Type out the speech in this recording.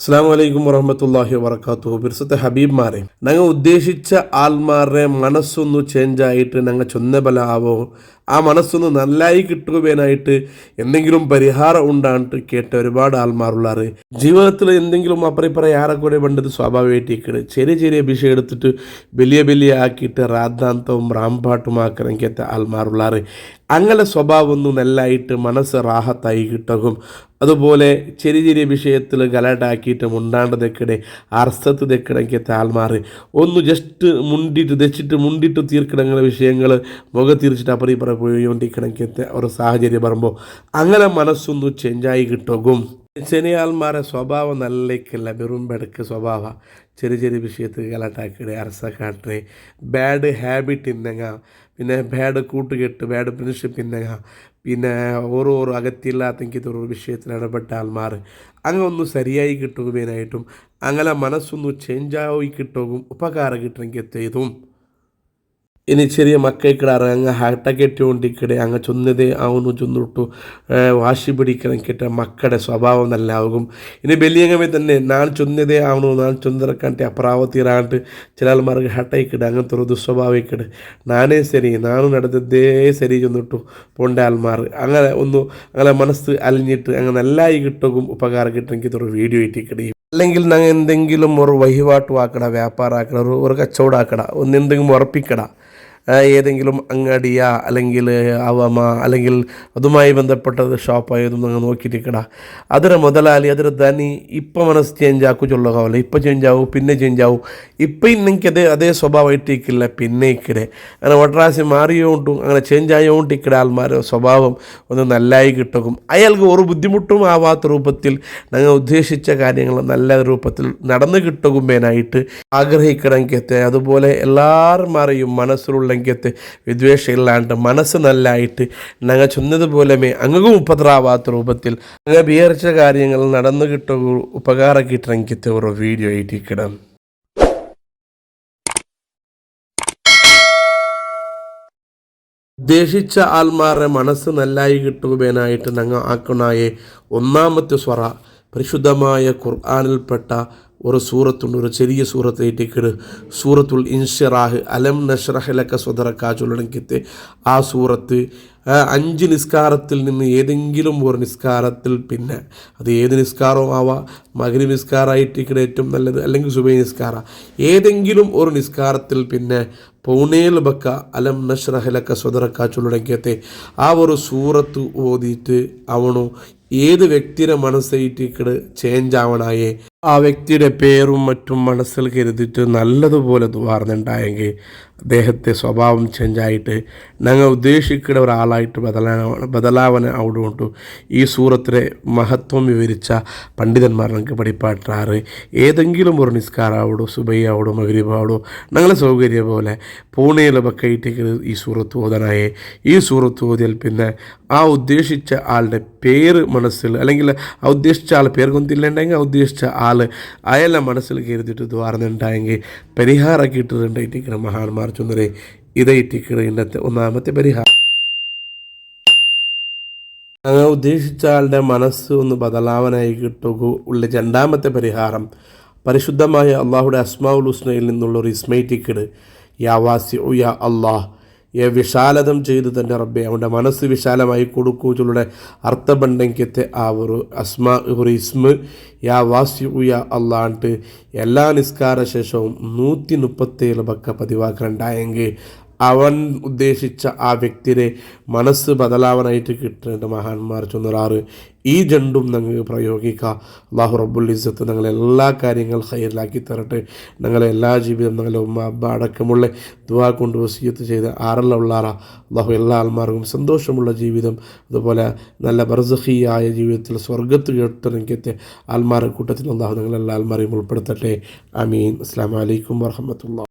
അസ്സാം വലൈക്കും വറഹമത്തല്ലാഹി വബർക്കാത്തു. ബിർസത്തെ ഹബീബ്മാരെ ഞങ്ങൾ ഉദ്ദേശിച്ച ആൾമാരുടെ മനസ്സൊന്ന് ചേഞ്ചായിട്ട് ഞങ്ങൾ ചൊന്നബല ആവോ, ആ മനസ്സൊന്ന് നല്ലായി കിട്ടുവാനായിട്ട് എന്തെങ്കിലും പരിഹാരം ഉണ്ടായിട്ട് കേട്ട ഒരുപാട് ആൾമാരുള്ളാറ്. ജീവിതത്തിൽ എന്തെങ്കിലും അപ്പറിപ്പറ ആരെ കൂടെ വേണ്ടത് സ്വാഭാവികമായിട്ട് ചെറിയ ചെറിയ വിഷയം എടുത്തിട്ട് വലിയ ആക്കിയിട്ട് രാദ്ധാന്തവും റാംപാട്ടുമാക്കാൻ കേട്ട ആൾമാരുള്ളാറ്. അങ്ങനെ സ്വഭാവം ഒന്ന് നല്ലായിട്ട് മനസ്സ് റാഹത്തായി കിട്ടും. അതുപോലെ ചെറിയ വിഷയത്തിൽ ഗലാട്ടാക്കിയിട്ട് മുണ്ടാണ്ടതെക്കടെ അർസ്ഥത്ത് തെക്കടങ്ങിയ ആൾമാർ ഒന്ന് ജസ്റ്റ് മുണ്ടിട്ട് തീർക്കണങ്ങനെ വിഷയങ്ങൾ മുഖം തീർച്ചിട്ട് അപ്പറിപ്പറ പോയിക്കൊണ്ടിരിക്കണമെങ്കിൽ ഒരു സാഹചര്യം വരുമ്പോൾ അങ്ങനെ മനസ്സൊന്ന് ചേഞ്ചായി കിട്ടും. ചില ആൾമാരെ സ്വഭാവം നല്ലേക്കില്ല, വെറുമ്പെടുക്ക് സ്വഭാവ ചെറിയ വിഷയത്തിൽ ഗലാട്ടാക്കിടെ അരസക്കാട്ടെ ബാഡ് ഹാബിറ്റ് ഇന്നങ്ങ, പിന്നെ ബാഡ് കൂട്ടുകെട്ട്, ബാഡ് ഫ്രണ്ട്ഷിപ്പ് ഇന്നങ്ങ, പിന്നെ ഓരോ അകത്തില്ലാത്തെങ്കിൽ ഒരു വിഷയത്തിൽ ഇടപെട്ട ആൾമാർ അങ്ങനെ ഒന്ന് ശരിയായി കിട്ടുകയായിട്ടും അങ്ങനെ മനസ്സൊന്ന് ചേഞ്ചായി കിട്ടും ഉപകാരം കിട്ടണമെങ്കിൽ എത്തിയതും. ഇനി ചെറിയ മക്കൾക്കിടാറ് അങ്ങ് ഹട്ടക്കെട്ടുകൊണ്ടിരിക്കടെ അങ്ങ് ചൊന്നതേ അവನು ചൊന്നിട്ടു വാശി പിടിക്കണക്കിട്ട മക്കളുടെ സ്വഭാവം നല്ലാകും. ഇനി വലിയങ്ങമേ തന്നെ ഞാൻ ചൊന്നതേ ആവണു, ഞാൻ ചൊന്നറക്കാണ്ട് അപ്രാവത്തിരാണ്ട് ചില ആൾമാർക്ക് ഹട്ടയിക്കിട അങ്ങനത്തെ ഒരു ദുസ്വഭാവിക്കിട് നാനേ ശരി നാനും നടന്നതേ ശരി ചൊന്നിട്ടു പോണ്ട ആൾമാർ അങ്ങനെ മനസ്സ് അലിഞ്ഞിട്ട് അങ്ങനെ നല്ലായി കിട്ടും ഉപകാരം കിട്ടുമെങ്കിൽ ഒരു വീഡിയോ ഇട്ടിക്കട. അല്ലെങ്കിൽ ഞങ്ങൾ എന്തെങ്കിലും ഒരു വഹിവാട്ട് ആക്കട, വ്യാപാരം ആക്കട, ഒരു കച്ചവടം ആക്കട, എന്തെങ്കിലും ഉറപ്പിക്കട, ഏതെങ്കിലും അങ്ങടിയ അല്ലെങ്കിൽ അവമ അല്ലെങ്കിൽ അതുമായി ബന്ധപ്പെട്ട ഷോപ്പായതും നിങ്ങൾ നോക്കിയിട്ടിക്കട. ಅದರ ಮೊದಲಾಳಿ ಅದರ ಧನಿ ಇಪ್ಪ ಮನಸ್ಸು ಚೇಂಜ್ ಹಾಕು ಚೊಲ್ಲೋಗಾವಲ್ಲ, ಇಪ್ಪ ಚೇಂಜ್ ಆವು ಪಿನ್ನೆ ಚೇಂಜ್ ಆವು, ഇപ്പം ഇന്നെനിക്ക് അതേ സ്വഭാവം ഇട്ടിക്കില്ല പിന്നെ ഇക്കടെ അങ്ങനെ ഒട്ടറാശി മാറിയോണ്ടും അങ്ങനെ ചേഞ്ച് ആയോണ്ട് ഇക്കടെ ആൾമാർ സ്വഭാവം ഒന്ന് നല്ലായി കിട്ടും. അയാൾക്ക് ഒരു ബുദ്ധിമുട്ടും ആവാത്ത രൂപത്തിൽ ഞങ്ങൾ ഉദ്ദേശിച്ച കാര്യങ്ങൾ നല്ല രൂപത്തിൽ നടന്നു കിട്ടുകുമ്പേനായിട്ട് ആഗ്രഹിക്കണമെങ്കിൽ അതുപോലെ എല്ലാവരുമാരെയും മനസ്സിലുള്ള വിദ്വേഷം ഇല്ലാണ്ട് മനസ്സ് നല്ലായിട്ട് ഞങ്ങൾ ചൊന്നതുപോലെ അങ്ങും ഉപദ്രാവാത്ത രൂപത്തിൽ അങ്ങനെ വിചാരിച്ച കാര്യങ്ങൾ നടന്നു കിട്ടുക ഉപകാരം കിട്ടണമെങ്കിൽ ഒരു വീഡിയോ ആയിട്ടിക്കണം. ഉദ്ദേശിച്ച ആൾമാരുടെ മനസ്സ് നല്ലായി കിട്ടുവാനായിട്ട് ഞങ്ങൾ ആക്കണായ ഒന്നാമത്തെ സ്വറ പരിശുദ്ധമായ ഖുർആനിൽപ്പെട്ട ഒരു സൂറത്തുണ്ട്, ഒരു ചെറിയ സൂറത്തേക്ക് സൂറത്തുൽ ഇൻഷിറാഹ് അലം നഷ്റഹ് ലക സ്വദറക ചൊല്ലണമെങ്കിൽ ആ സൂറത്ത് 5 നിസ്കാരത്തിൽ നിന്ന് ഏതെങ്കിലും ഒരു നിസ്കാരത്തിൽ, പിന്നെ അത് ഏത് നിസ്കാരവും ആവാം, മഗ്രിബ് നിസ്കാരമായിട്ട് ഏറ്റവും നല്ലത്, അല്ലെങ്കിൽ സുബഹി നിസ്കാരം, ഏതെങ്കിലും ഒരു നിസ്കാരത്തിൽ പിന്നെ പൗണേൽ ബക്ക അലം നഷ്റഹ് ലക സ്വദറക ചൊല്ലണമെങ്കിൽ ആ ഒരു സൂറത്ത് ഓതിയിട്ട് അവണോ ഏത് വ്യക്തിയുടെ മനസ്സായിട്ട് ചേഞ്ച് ആവണായേ ആ വ്യക്തിയുടെ പേരും മറ്റും മനസ്സിൽ കരുതിയിട്ട് നല്ലതുപോലെ വാർന്നുണ്ടായെങ്കിൽ അദ്ദേഹത്തെ സ്വഭാവം ചേഞ്ചായിട്ട് ഞങ്ങൾ ഉദ്ദേശിക്കുന്ന ഒരാളായിട്ട് ബദലാവന അവിടുകൊണ്ട് ഈ സൂറത്തിലെ മഹത്വം വിവരിച്ച പണ്ഡിതന്മാർ ഞങ്ങൾക്ക് പഠിപ്പാട്ടാറ്. ഏതെങ്കിലും ഒരു നിസ്കാരാവോടോ സുബൈയാവോടോ മഗ്രിബാവോടോ ഞങ്ങളെ സൗകര്യം പോലെ പൂണയിലൊക്കെ ഈ സൂറത്ത് ഓതാനായേ ഈ സൂറത്ത് ഓതിയാൽ പിന്നെ ആ ഉദ്ദേശിച്ച ആളുടെ പേര് മനസ്സിൽ, അല്ലെങ്കിൽ ആ ഉദ്ദേശിച്ച ആൾ പേര് കൊന്തില്ലെങ്കിൽ ആ ഉദ്ദേശിച്ച ആൾ അയാളെ മനസ്സിൽ കരുതിയിട്ട് ദ്വാർന്നുണ്ടായെങ്കിൽ പരിഹാരമൊക്കെ ഇട്ടിട്ടുണ്ടായിട്ടിരിക്കുന്ന മഹാന്മാർ ചൊന്നരെ ഇതായിട്ടിരിക്കുന്ന ഇന്നത്തെ ഒന്നാമത്തെ പരിഹാരം. അങ്ങനെ ഉദ്ദേശിച്ച ആളുടെ മനസ്സ് ഒന്ന് ബദലാവനായി കിട്ടുക ഉള്ള രണ്ടാമത്തെ പരിഹാരം പരിശുദ്ധമായ അള്ളാഹുടെ അസ്മാഉൽ ഹുസ്നയിൽ നിന്നുള്ളൊരു ഇസ്മൈറ്റിക്കട് യാ വാസിഉ യാ അള്ളാഹ്, വിശാലതം ചെയ്ത് തന്നെ റബ്ബെ അവൻ്റെ മനസ്സ് വിശാലമായി കൊടുക്കൂച്ചുള്ള അർത്ഥബണ്ടെങ്കിത്തെ ആ ഒരു ഒരു ഇസ്മ യാ വാസിഉ യാ അള്ളാണ്ട് എല്ലാ നിസ്കാര ശേഷവും 137 ബക്ക പതിവാക്കലുണ്ടായെങ്കിൽ അവൻ ഉദ്ദേശിച്ച ആ വ്യക്തിയുടെ മനസ്സ് ബദലാവനായിട്ട് കിട്ടേണ്ട മഹാന്മാർ ചൊന്നറാറ്. ഈ രണ്ടും ഞങ്ങൾക്ക് പ്രയോഗിക്കാം. അല്ലാഹു റബ്ബുൽ ഇസ്സത്ത് ഞങ്ങളെ എല്ലാ കാര്യങ്ങൾ ഖൈറിലാക്കി തരട്ടെ. ഞങ്ങളെ എല്ലാ ജീവിതം ഞങ്ങളെ ഉമ്മ അബ്ബ അടക്കമുള്ള ദുആ കൊണ്ട് വസിയത്ത് ചെയ്ത് ആറെല്ലാം അല്ലാഹു എല്ലാ ആൾമാർക്കും സന്തോഷമുള്ള ജീവിതം, അതുപോലെ നല്ല ബർസഖിയായ ജീവിതത്തിൽ സ്വർഗത്ത് കേട്ടെനിക്കത്തെ ആൾമാരുടെ കൂട്ടത്തിൽ അല്ലാഹു ഞങ്ങളെല്ലാ ആൾമാരെയും ഉൾപ്പെടുത്തട്ടെ. ആമീൻ. അസ്സലാമു അലൈക്കും വറഹ്മത്തുള്ളാഹി.